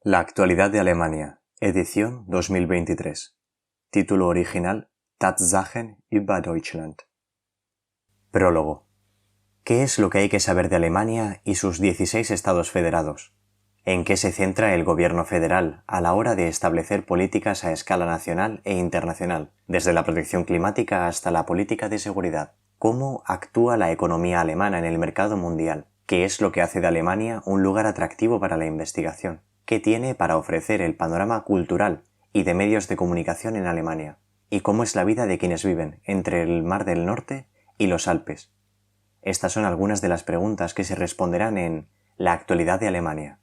La actualidad de Alemania, edición 2023. Título original: Tatsachen über Deutschland. Prólogo. ¿Qué es lo que hay que saber de Alemania y sus 16 estados federados? ¿En qué se centra el gobierno federal a la hora de establecer políticas a escala nacional e internacional, desde la protección climática hasta la política de seguridad? ¿Cómo actúa la economía alemana en el mercado mundial? ¿Qué es lo que hace de Alemania un lugar atractivo para la investigación? ¿Qué tiene para ofrecer el panorama cultural y de medios de comunicación en Alemania? ¿Y cómo es la vida de quienes viven entre el Mar del Norte y los Alpes? Estas son algunas de las preguntas que se responderán en La actualidad de Alemania.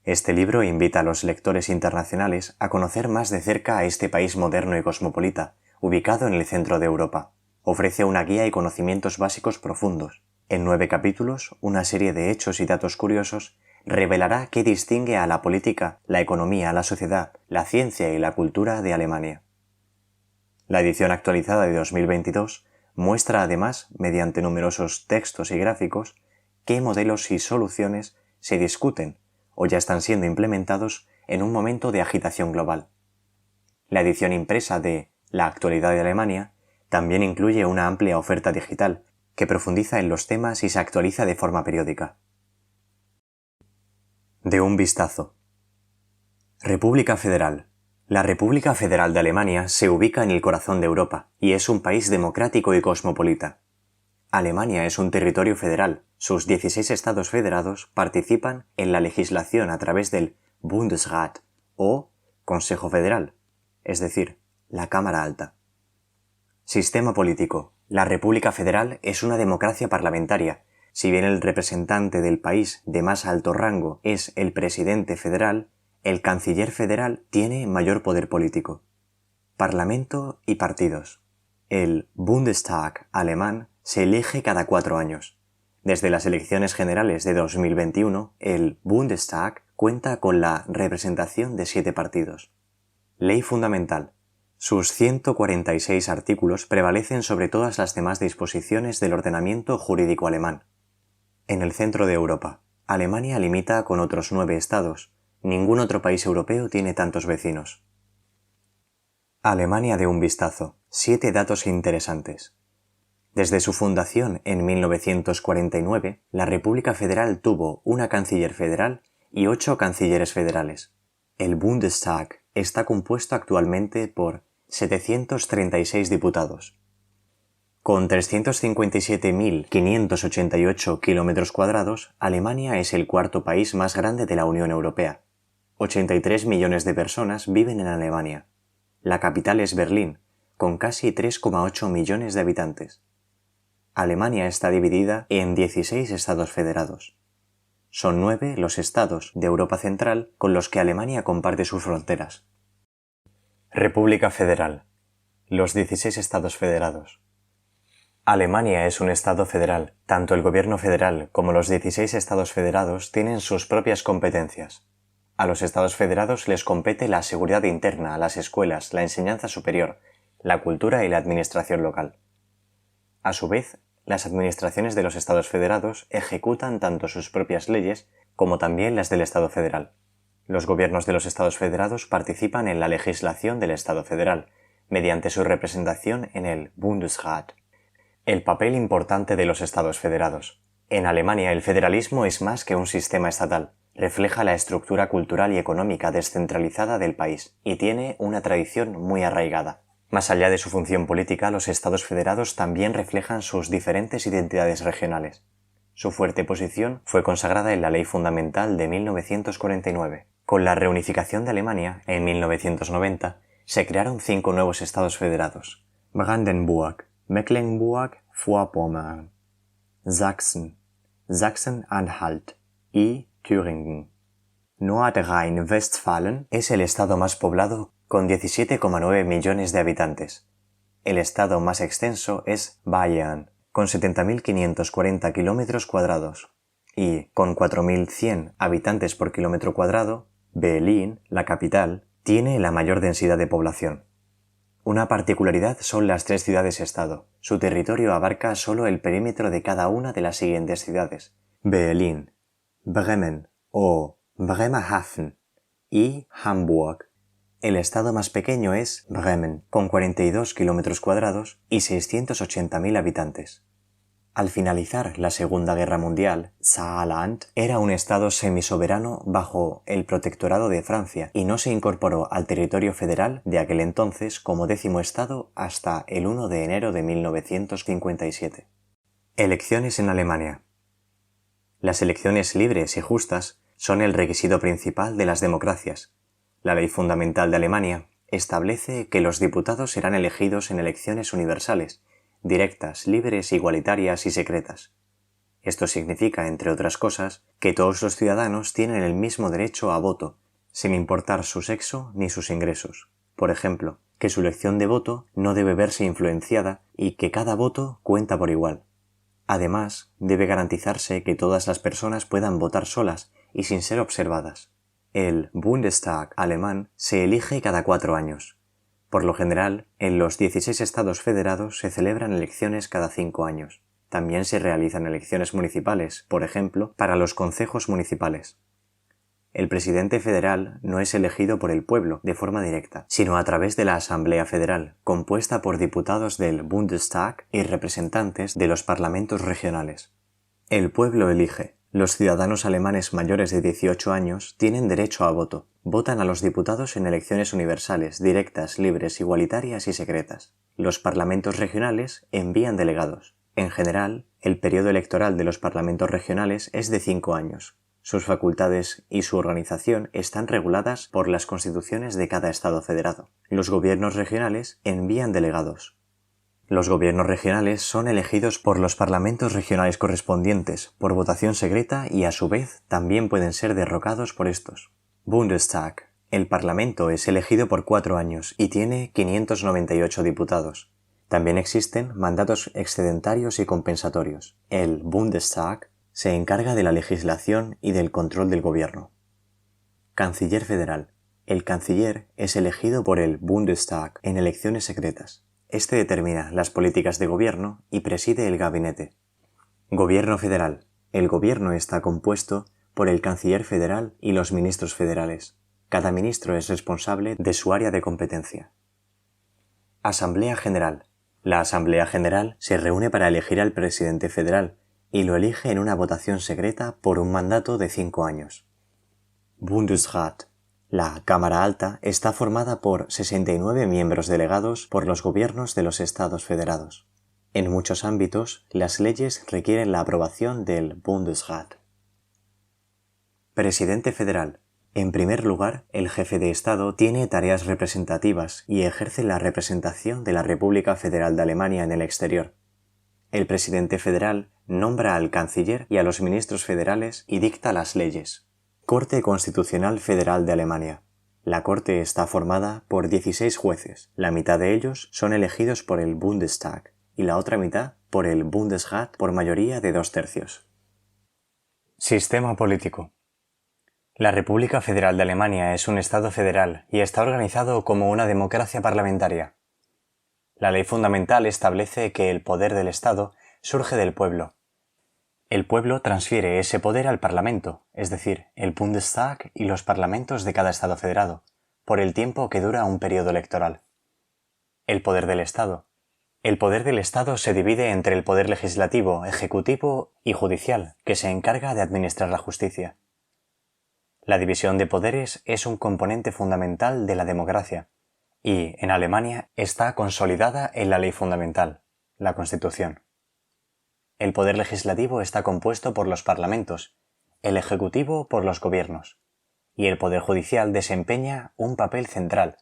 Este libro invita a los lectores internacionales a conocer más de cerca a este país moderno y cosmopolita, ubicado en el centro de Europa. Ofrece una guía y conocimientos básicos profundos. En 9 capítulos, una serie de hechos y datos curiosos revelará qué distingue a la política, la economía, la sociedad, la ciencia y la cultura de Alemania. La edición actualizada de 2022 muestra además, mediante numerosos textos y gráficos, qué modelos y soluciones se discuten o ya están siendo implementados en un momento de agitación global. La edición impresa de La actualidad de Alemania también incluye una amplia oferta digital que profundiza en los temas y se actualiza de forma periódica. De un vistazo. República Federal. La República Federal de Alemania se ubica en el corazón de Europa y es un país democrático y cosmopolita. Alemania es un territorio federal. Sus 16 estados federados participan en la legislación a través del Bundesrat o Consejo Federal, es decir, la Cámara Alta. Sistema político. La República Federal es una democracia parlamentaria. Si bien el representante del país de más alto rango es el presidente federal, el canciller federal tiene mayor poder político. Parlamento y partidos. El Bundestag alemán se elige cada 4 años. Desde las elecciones generales de 2021, el Bundestag cuenta con la representación de 7 partidos. Ley fundamental. Sus 146 artículos prevalecen sobre todas las demás disposiciones del ordenamiento jurídico alemán. En el centro de Europa, Alemania limita con otros 9 estados. Ningún otro país europeo tiene tantos vecinos. Alemania de un vistazo. 7 datos interesantes. Desde su fundación en 1949, la República Federal tuvo una canciller federal y 8 cancilleres federales. El Bundestag está compuesto actualmente por 736 diputados. Con 357.588 km², Alemania es el cuarto país más grande de la Unión Europea. 83 millones de personas viven en Alemania. La capital es Berlín, con casi 3,8 millones de habitantes. Alemania está dividida en 16 estados federados. Son 9 los estados de Europa Central con los que Alemania comparte sus fronteras. República Federal. Los 16 estados federados. Alemania es un estado federal. Tanto el gobierno federal como los 16 estados federados tienen sus propias competencias. A los estados federados les compete la seguridad interna, las escuelas, la enseñanza superior, la cultura y la administración local. A su vez, las administraciones de los estados federados ejecutan tanto sus propias leyes como también las del Estado federal. Los gobiernos de los estados federados participan en la legislación del Estado federal, mediante su representación en el Bundesrat. El papel importante de los estados federados. En Alemania el federalismo es más que un sistema estatal. Refleja la estructura cultural y económica descentralizada del país y tiene una tradición muy arraigada. Más allá de su función política, los estados federados también reflejan sus diferentes identidades regionales. Su fuerte posición fue consagrada en la Ley Fundamental de 1949. Con la reunificación de Alemania, en 1990, se crearon 5 nuevos estados federados: Brandenburg, Mecklenburg-Vorpommern, Sachsen, Sachsen-Anhalt y Thüringen. Nordrhein-Westfalen es el estado más poblado con 17,9 millones de habitantes. El estado más extenso es Bayern, con 70.540 km², y con 4.100 habitantes por kilómetro cuadrado, Berlín, la capital, tiene la mayor densidad de población. Una particularidad son las 3 ciudades-estado. Su territorio abarca solo el perímetro de cada una de las siguientes ciudades: Berlín, Bremen o Bremerhaven y Hamburg. El estado más pequeño es Bremen, con 42 kilómetros cuadrados y 680.000 habitantes. Al finalizar la Segunda Guerra Mundial, Saarland era un estado semisoberano bajo el protectorado de Francia y no se incorporó al territorio federal de aquel entonces como 10º estado hasta el 1 de enero de 1957. Elecciones en Alemania. Las elecciones libres y justas son el requisito principal de las democracias. La Ley Fundamental de Alemania establece que los diputados serán elegidos en elecciones universales, directas, libres, igualitarias y secretas. Esto significa, entre otras cosas, que todos los ciudadanos tienen el mismo derecho a voto, sin importar su sexo ni sus ingresos. Por ejemplo, que su elección de voto no debe verse influenciada y que cada voto cuenta por igual. Además, debe garantizarse que todas las personas puedan votar solas y sin ser observadas. El Bundestag alemán se elige cada 4 años. Por lo general, en los 16 estados federados se celebran elecciones cada 5 años. También se realizan elecciones municipales, por ejemplo, para los concejos municipales. El presidente federal no es elegido por el pueblo de forma directa, sino a través de la Asamblea Federal, compuesta por diputados del Bundestag y representantes de los parlamentos regionales. El pueblo elige. Los ciudadanos alemanes mayores de 18 años tienen derecho a voto. Votan a los diputados en elecciones universales, directas, libres, igualitarias y secretas. Los parlamentos regionales envían delegados. En general, el periodo electoral de los parlamentos regionales es de 5 años. Sus facultades y su organización están reguladas por las constituciones de cada estado federado. Los gobiernos regionales envían delegados. Los gobiernos regionales son elegidos por los parlamentos regionales correspondientes por votación secreta y a su vez también pueden ser derrocados por estos. Bundestag. El Parlamento es elegido por 4 años y tiene 598 diputados. También existen mandatos excedentarios y compensatorios. El Bundestag se encarga de la legislación y del control del gobierno. Canciller federal. El canciller es elegido por el Bundestag en elecciones secretas. Este determina las políticas de gobierno y preside el gabinete. Gobierno federal. El gobierno está compuesto por el canciller federal y los ministros federales. Cada ministro es responsable de su área de competencia. Asamblea General. La Asamblea General se reúne para elegir al presidente federal y lo elige en una votación secreta por un mandato de 5 años. Bundesrat. La Cámara Alta está formada por 69 miembros delegados por los gobiernos de los estados federados. En muchos ámbitos, las leyes requieren la aprobación del Bundesrat. Presidente federal. En primer lugar, el jefe de Estado tiene tareas representativas y ejerce la representación de la República Federal de Alemania en el exterior. El presidente federal nombra al canciller y a los ministros federales y dicta las leyes. Corte Constitucional Federal de Alemania. La Corte está formada por 16 jueces. La mitad de ellos son elegidos por el Bundestag y la otra mitad por el Bundesrat por mayoría de 2/3. Sistema político. La República Federal de Alemania es un Estado federal y está organizado como una democracia parlamentaria. La ley fundamental establece que el poder del Estado surge del pueblo. El pueblo transfiere ese poder al Parlamento, es decir, el Bundestag y los parlamentos de cada Estado federado, por el tiempo que dura un periodo electoral. El poder del Estado. El poder del Estado se divide entre el poder legislativo, ejecutivo y judicial, que se encarga de administrar la justicia. La división de poderes es un componente fundamental de la democracia y, en Alemania, está consolidada en la ley fundamental, la Constitución. El poder legislativo está compuesto por los parlamentos, el ejecutivo por los gobiernos, y el poder judicial desempeña un papel central,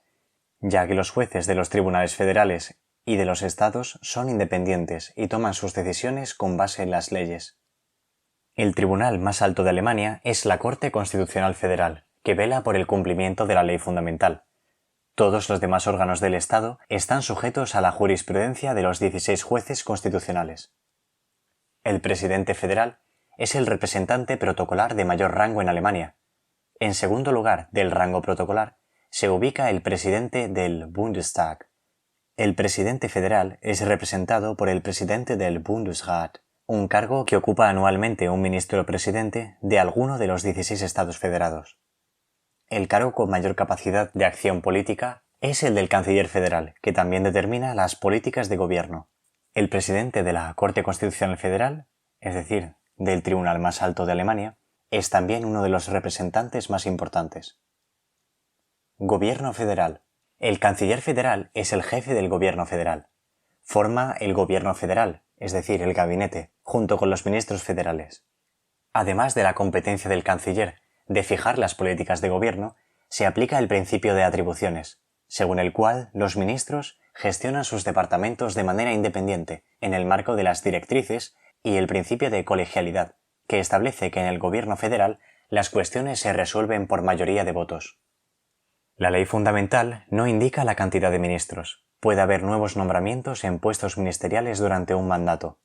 ya que los jueces de los tribunales federales y de los estados son independientes y toman sus decisiones con base en las leyes. El tribunal más alto de Alemania es la Corte Constitucional Federal, que vela por el cumplimiento de la ley fundamental. Todos los demás órganos del Estado están sujetos a la jurisprudencia de los 16 jueces constitucionales. El presidente federal es el representante protocolar de mayor rango en Alemania. En segundo lugar del rango protocolar se ubica el presidente del Bundestag. El presidente federal es representado por el presidente del Bundesrat, un cargo que ocupa anualmente un ministro presidente de alguno de los 16 estados federados. el cargo con mayor capacidad de acción política es el del Canciller Federal, que también determina las políticas de gobierno. El presidente de la Corte Constitucional Federal, es decir, del tribunal más alto de Alemania, es también uno de los representantes más importantes. Gobierno federal. El Canciller Federal es el jefe del Gobierno federal. Forma el Gobierno federal, es decir, el gabinete, junto con los ministros federales. Además de la competencia del Canciller de fijar las políticas de gobierno, se aplica el principio de atribuciones, según el cual los ministros gestionan sus departamentos de manera independiente en el marco de las directrices y el principio de colegialidad, que establece que en el gobierno federal las cuestiones se resuelven por mayoría de votos. La ley fundamental no indica la cantidad de ministros. Puede haber nuevos nombramientos en puestos ministeriales durante un mandato.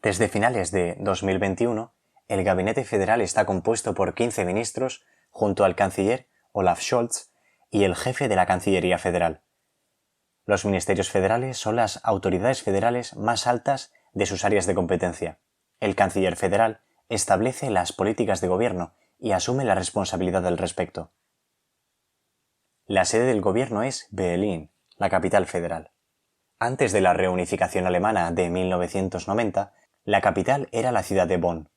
Desde finales de 2021, el Gabinete Federal está compuesto por 15 ministros junto al canciller Olaf Scholz y el jefe de la Cancillería Federal. Los ministerios federales son las autoridades federales más altas de sus áreas de competencia. El canciller federal establece las políticas de gobierno y asume la responsabilidad al respecto. La sede del gobierno es Berlín, la capital federal. Antes de la reunificación alemana de 1990, la capital era la ciudad de Bonn.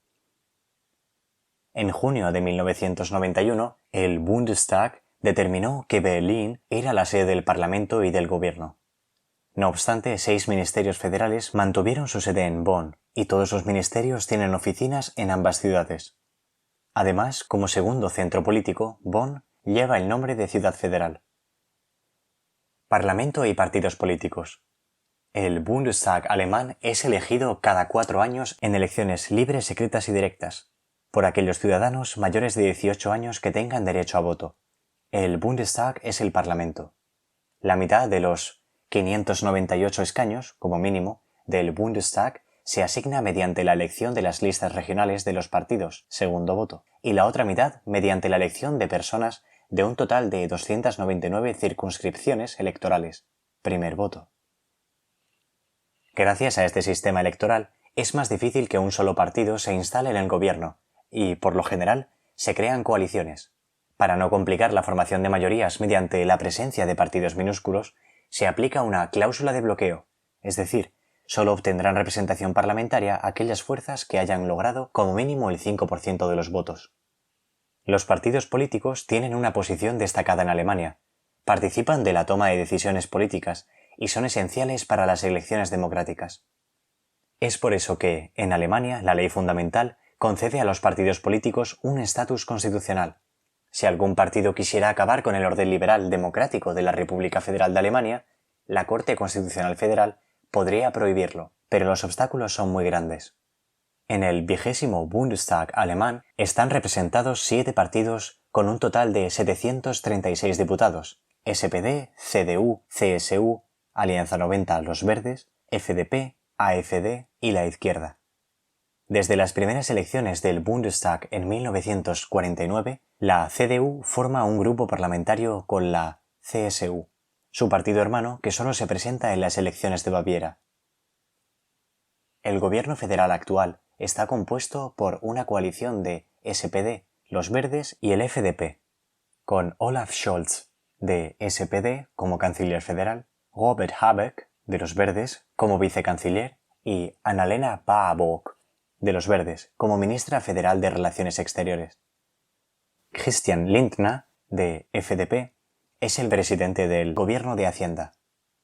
En junio de 1991, el Bundestag determinó que Berlín era la sede del Parlamento y del Gobierno. No obstante, 6 ministerios federales mantuvieron su sede en Bonn, y todos los ministerios tienen oficinas en ambas ciudades. Además, como segundo centro político, Bonn lleva el nombre de ciudad federal. Parlamento y partidos políticos. El Bundestag alemán es elegido cada 4 años en elecciones libres, secretas y directas, por aquellos ciudadanos mayores de 18 años que tengan derecho a voto. El Bundestag es el Parlamento. La mitad de los 598 escaños, como mínimo, del Bundestag se asigna mediante la elección de las listas regionales de los partidos, segundo voto, y la otra mitad mediante la elección de personas de un total de 299 circunscripciones electorales, primer voto. Gracias a este sistema electoral, es más difícil que un solo partido se instale en el gobierno, y, por lo general, se crean coaliciones. Para no complicar la formación de mayorías mediante la presencia de partidos minúsculos, se aplica una cláusula de bloqueo, es decir, solo obtendrán representación parlamentaria aquellas fuerzas que hayan logrado como mínimo el 5% de los votos. Los partidos políticos tienen una posición destacada en Alemania, participan de la toma de decisiones políticas y son esenciales para las elecciones democráticas. Es por eso que, en Alemania, la ley fundamental concede a los partidos políticos un estatus constitucional. Si algún partido quisiera acabar con el orden liberal democrático de la República Federal de Alemania, la Corte Constitucional Federal podría prohibirlo, pero los obstáculos son muy grandes. En el 20º Bundestag alemán están representados 7 partidos con un total de 736 diputados: SPD, CDU, CSU, Alianza 90 Los Verdes, FDP, AfD y la Izquierda. Desde las primeras elecciones del Bundestag en 1949, la CDU forma un grupo parlamentario con la CSU, su partido hermano que solo se presenta en las elecciones de Baviera. El gobierno federal actual está compuesto por una coalición de SPD, Los Verdes y el FDP, con Olaf Scholz, de SPD, como canciller federal, Robert Habeck, de Los Verdes, como vicecanciller, y Annalena Baerbock, de Los Verdes, como ministra federal de Relaciones Exteriores. Christian Lindner, de FDP, es el presidente del Gobierno de Hacienda.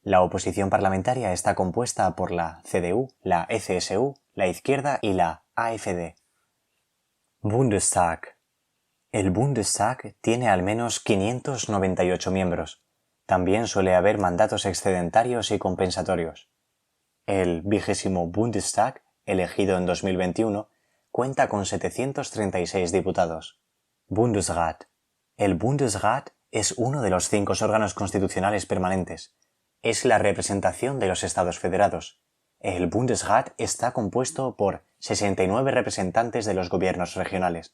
La oposición parlamentaria está compuesta por la CDU, la CSU, la Izquierda y la AfD. Bundestag. El Bundestag tiene al menos 598 miembros. También suele haber mandatos excedentarios y compensatorios. El 20º Bundestag, elegido en 2021, cuenta con 736 diputados. Bundesrat. El Bundesrat es uno de los 5 órganos constitucionales permanentes. Es la representación de los Estados federados. El Bundesrat está compuesto por 69 representantes de los gobiernos regionales.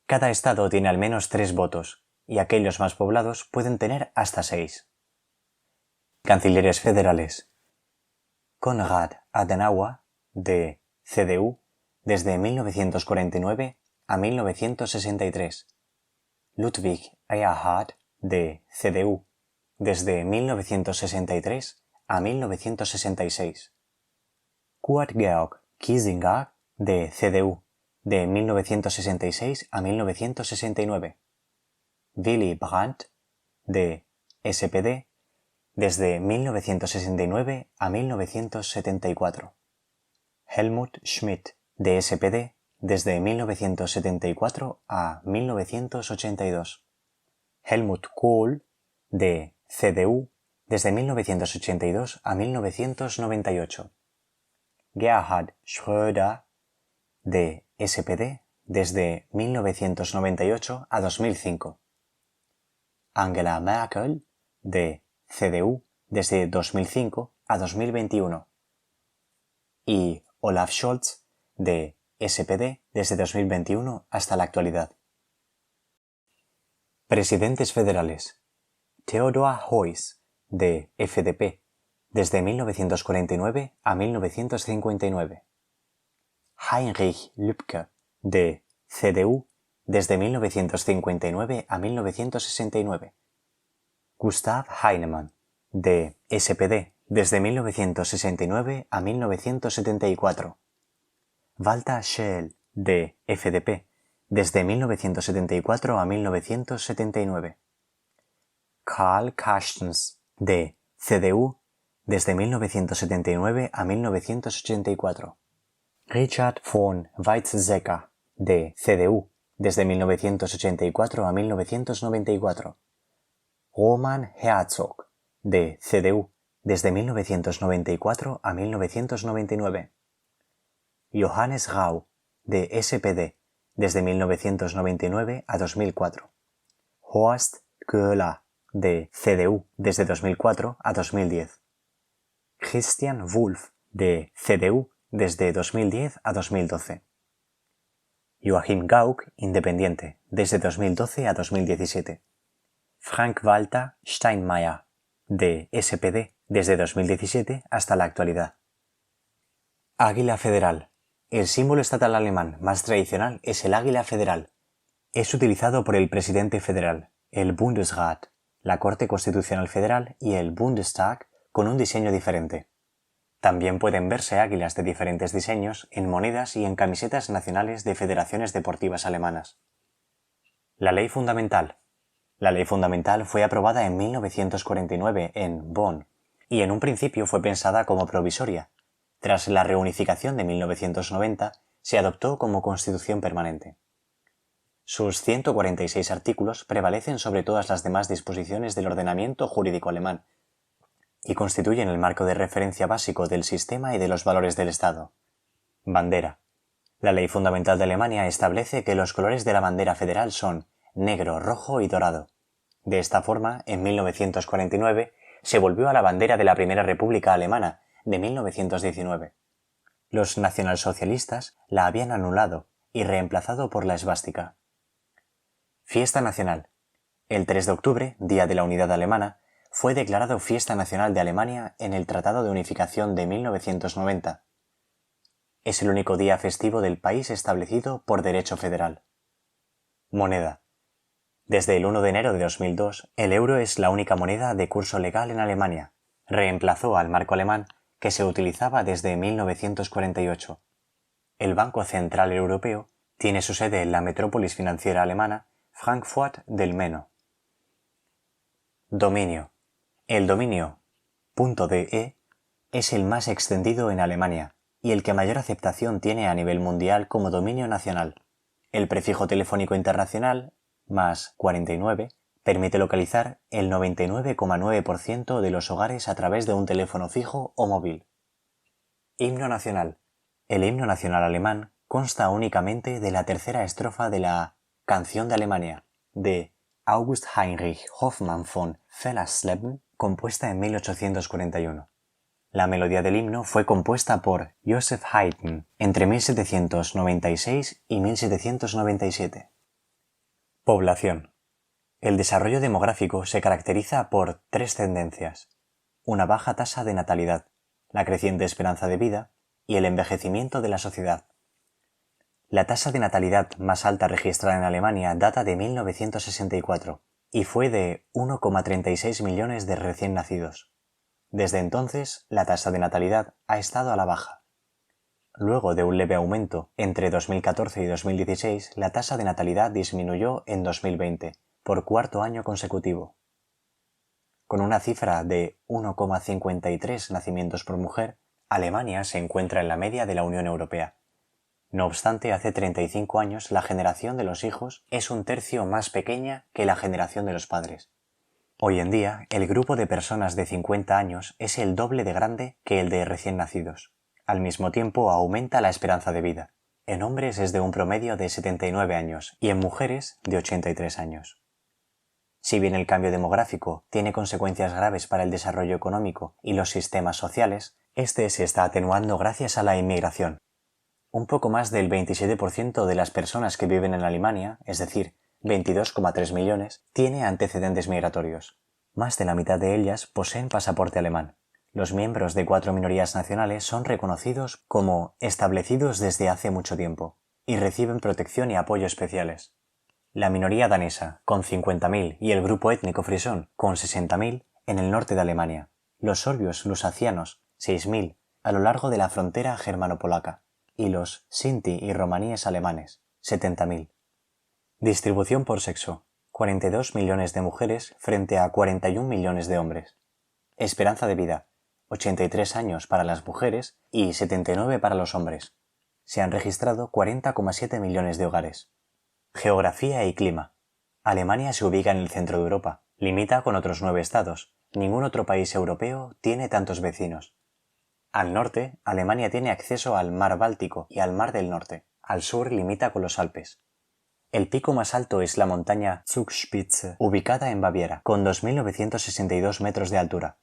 Cada estado tiene al menos 3 votos, y aquellos más poblados pueden tener hasta 6. Cancilleres federales. Konrad Adenauer, de CDU, desde 1949 a 1963. Ludwig Gerhard de CDU desde 1963 a 1966. Kurt-Georg Kiesinger de CDU de 1966 a 1969. Willy Brandt de SPD desde 1969 a 1974. Helmut Schmidt de SPD desde 1974 a 1982. Helmut Kohl de CDU desde 1982 a 1998. Gerhard Schröder de SPD desde 1998 a 2005. Angela Merkel de CDU desde 2005 a 2021. Y Olaf Scholz de SPD desde 2021 hasta la actualidad. Presidentes federales. Theodor Heuss de FDP desde 1949 a 1959. Heinrich Lübke de CDU desde 1959 a 1969. Gustav Heinemann de SPD desde 1969 a 1974. Walter Scheel de FDP desde 1974 a 1979. Karl Carstens de CDU desde 1979 a 1984. Richard von Weizsäcker de CDU desde 1984 a 1994. Roman Herzog de CDU desde 1994 a 1999. Johannes Rau de SPD desde 1999 a 2004. Horst Köhler de CDU desde 2004 a 2010. Christian Wulff de CDU desde 2010 a 2012. Joachim Gauck, independiente, desde 2012 a 2017. Frank-Walter Steinmeier, de SPD, desde 2017 hasta la actualidad. Águila federal. El símbolo estatal alemán más tradicional es el águila federal. Es utilizado por el presidente federal, el Bundesrat, la Corte Constitucional Federal y el Bundestag con un diseño diferente. También pueden verse águilas de diferentes diseños en monedas y en camisetas nacionales de federaciones deportivas alemanas. La Ley Fundamental. La Ley Fundamental fue aprobada en 1949 en Bonn y en un principio fue pensada como provisoria. Tras la reunificación de 1990 se adoptó como Constitución permanente. Sus 146 artículos prevalecen sobre todas las demás disposiciones del ordenamiento jurídico alemán y constituyen el marco de referencia básico del sistema y de los valores del Estado. Bandera. La Ley Fundamental de Alemania establece que los colores de la bandera federal son negro, rojo y dorado. De esta forma, en 1949 se volvió a la bandera de la Primera República Alemana de 1919. Los nacionalsocialistas la habían anulado y reemplazado por la esvástica. Fiesta nacional. El 3 de octubre, Día de la Unidad Alemana, fue declarado Fiesta Nacional de Alemania en el Tratado de Unificación de 1990. Es el único día festivo del país establecido por derecho federal. Moneda. Desde el 1 de enero de 2002, el euro es la única moneda de curso legal en Alemania. Reemplazó al marco alemán que se utilizaba desde 1948. El Banco Central Europeo tiene su sede en la metrópolis financiera alemana Frankfurt del Meno. Dominio. El dominio .de es el más extendido en Alemania y el que mayor aceptación tiene a nivel mundial como dominio nacional. El prefijo telefónico internacional +49 permite localizar el 99,9% de los hogares a través de un teléfono fijo o móvil. Himno nacional. El himno nacional alemán consta únicamente de la tercera estrofa de la Canción de Alemania, de August Heinrich Hoffmann von Fallersleben, compuesta en 1841. La melodía del himno fue compuesta por Joseph Haydn entre 1796 y 1797. Población. El desarrollo demográfico se caracteriza por tres tendencias: una baja tasa de natalidad, la creciente esperanza de vida y el envejecimiento de la sociedad. La tasa de natalidad más alta registrada en Alemania data de 1964, y fue de 1,36 millones de recién nacidos. Desde entonces, la tasa de natalidad ha estado a la baja. Luego de un leve aumento entre 2014 y 2016, la tasa de natalidad disminuyó en 2020, por cuarto año consecutivo. Con una cifra de 1,53 nacimientos por mujer, Alemania se encuentra en la media de la Unión Europea. No obstante, hace 35 años la generación de los hijos es un tercio más pequeña que la generación de los padres. Hoy en día, el grupo de personas de 50 años es el doble de grande que el de recién nacidos. Al mismo tiempo, aumenta la esperanza de vida. En hombres es de un promedio de 79 años y en mujeres de 83 años. Si bien el cambio demográfico tiene consecuencias graves para el desarrollo económico y los sistemas sociales, este se está atenuando gracias a la inmigración. Un poco más del 27% de las personas que viven en Alemania, es decir, 22,3 millones, tiene antecedentes migratorios. Más de la mitad de ellas poseen pasaporte alemán. Los miembros de 4 minorías nacionales son reconocidos como establecidos desde hace mucho tiempo y reciben protección y apoyo especiales. La minoría danesa, con 50.000, y el grupo étnico frisón, con 60.000, en el norte de Alemania. Los sorbios lusacianos, 6.000, a lo largo de la frontera germano-polaca. Y los sinti y romaníes alemanes, 70.000. Distribución por sexo, 42 millones de mujeres frente a 41 millones de hombres. Esperanza de vida, 83 años para las mujeres y 79 para los hombres. Se han registrado 40,7 millones de hogares. Geografía y clima. Alemania se ubica en el centro de Europa, limita con otros 9 estados. Ningún otro país europeo tiene tantos vecinos. Al norte, Alemania tiene acceso al mar Báltico y al mar del Norte. Al sur limita con los Alpes. El pico más alto es la montaña Zugspitze, ubicada en Baviera, con 2.962 metros de altura.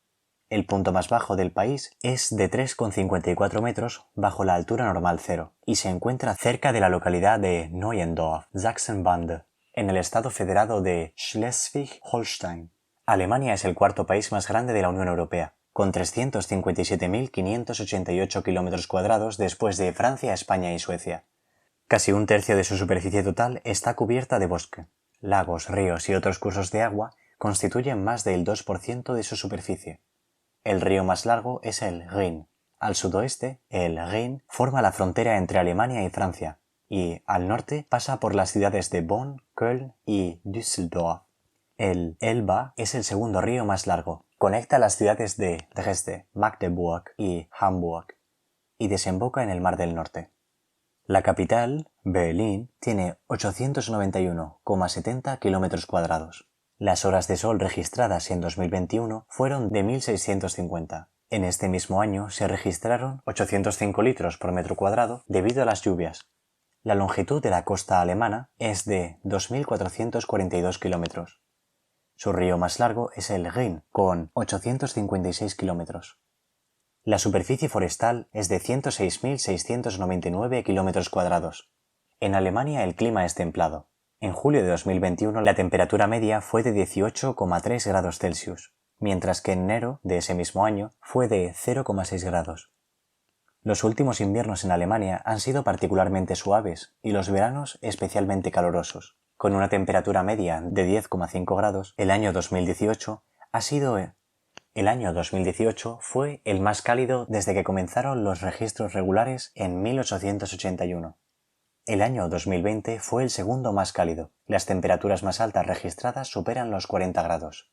El punto más bajo del país es de 3,54 metros bajo la altura normal cero y se encuentra cerca de la localidad de Neuendorf, Sachsen-Bande, en el estado federado de Schleswig-Holstein. Alemania es el cuarto país más grande de la Unión Europea, con 357.588 kilómetros cuadrados después de Francia, España y Suecia. Casi un tercio de su superficie total está cubierta de bosque. Lagos, ríos y otros cursos de agua constituyen más del 2% de su superficie. El río más largo es el Rin. Al sudoeste, el Rin forma la frontera entre Alemania y Francia, y al norte pasa por las ciudades de Bonn, Köln y Düsseldorf. El Elba es el segundo río más largo. Conecta las ciudades de Dresde, Magdeburg y Hamburg, y desemboca en el Mar del Norte. La capital, Berlín, tiene 891,70 kilómetros cuadrados. Las horas de sol registradas en 2021 fueron de 1.650. En este mismo año se registraron 805 litros por metro cuadrado debido a las lluvias. La longitud de la costa alemana es de 2.442 kilómetros. Su río más largo es el Rin, con 856 kilómetros. La superficie forestal es de 106.699 kilómetros cuadrados. En Alemania el clima es templado. En julio de 2021 la temperatura media fue de 18,3 grados Celsius, mientras que en enero de ese mismo año fue de 0,6 grados. Los últimos inviernos en Alemania han sido particularmente suaves y los veranos especialmente calurosos. Con una temperatura media de 10,5 grados, el año 2018 fue el más cálido desde que comenzaron los registros regulares en 1881. El año 2020 fue el segundo más cálido. Las temperaturas más altas registradas superan los 40 grados.